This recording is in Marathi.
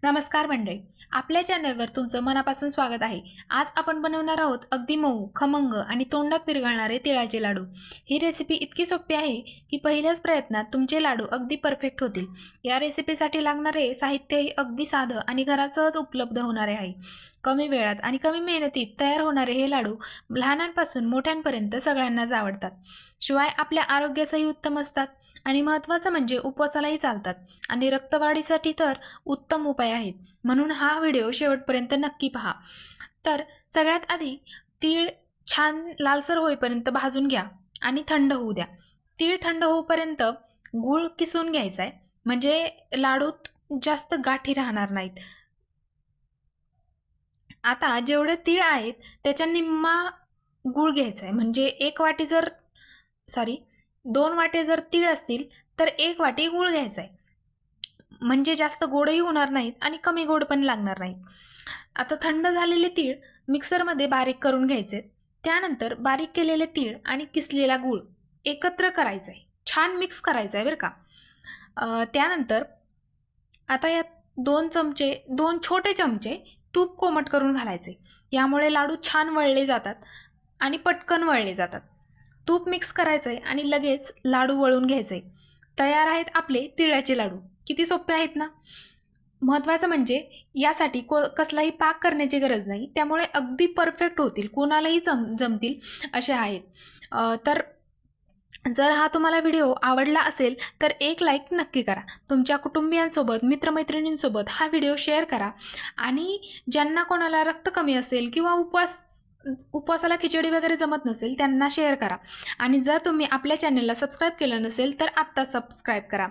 नमस्कार मंडळी, आपल्या चॅनलवर तुमचं मनापासून स्वागत आहे। आज आपण बनवणार आहोत अगदी मऊ, खमंग आणि तोंडात विरघळणारे तिळाचे लाडू। ही रेसिपी इतकी सोपी आहे की पहिल्याच प्रयत्नात तुमचे लाडू अगदी परफेक्ट होतील। या रेसिपीसाठी लागणारे साहित्यही अगदी साधं आणि घरात सहज उपलब्ध होणारे आहे। कमी वेळात आणि कमी मेहनतीत तयार होणारे हे लाडू लहानांपासून मोठ्यांपर्यंत सगळ्यांनाच आवडतात। शिवाय आपल्या आरोग्यासही उत्तम असतात आणि महत्त्वाचं म्हणजे उपवासालाही चालतात आणि रक्तवाढीसाठी तर उत्तम उपाय आहेत। म्हणून हा व्हिडिओ शेवटपर्यंत नक्की पहा। तर सगळ्यात आधी तीळ छान लालसर होईपर्यंत भाजून घ्या आणि थंड होऊ द्या। तीळ थंड होईपर्यंत गूळ किसून घ्यायचा आहे, म्हणजे लाडूत जास्त गाठी राहणार नाहीत। आता जेवढे तीळ आहेत त्याच्या निम्मा गूळ घ्यायचा आहे, म्हणजे 2 वाटे जर तीळ असतील तर 1 वाटी गूळ घ्यायचा आहे, म्हणजे जास्त गोडही होणार नाहीत आणि कमी गोड पण लागणार नाहीत। आता थंड झालेले तीळ मिक्सरमध्ये बारीक करून घ्यायचे। त्यानंतर बारीक केलेले तीळ आणि किसलेला गूळ एकत्र करायचा आहे, छान मिक्स करायचं आहे बरं का। त्यानंतर आता यात 2 छोटे चमचे तूप कोमट करून घालायचे। यामुळे लाडू छान वळले जातात आणि पटकन वळले जातात। तूप मिक्स करायचंय आणि लगेच लाडू वळून घ्यायचे। तयार आहेत आपले तिळाचे लाडू। किती सोपे आहेत ना। महत्त्वाचं म्हणजे यासाठी कसलाही पाक करण्याची गरज नाही, त्यामुळे अगदी परफेक्ट होतील, कोणालाही जमतील असे आहेत। तर जर हा तुम्हाला व्हिडिओ आवडला असेल तर एक लाईक नक्की करा। तुमच्या कुटुंबियांसोबत, मित्रमैत्रिणींसोबत हा व्हिडिओ शेअर करा आणि ज्यांना कोणाला रक्त कमी असेल किंवा उपवासाला खिचडी वगैरे जमत नसेल त्यांना शेअर करा। आणि जर तुम्ही आपल्या चॅनलला सबस्क्राईब केलं नसेल तर आत्ता सबस्क्राईब करा।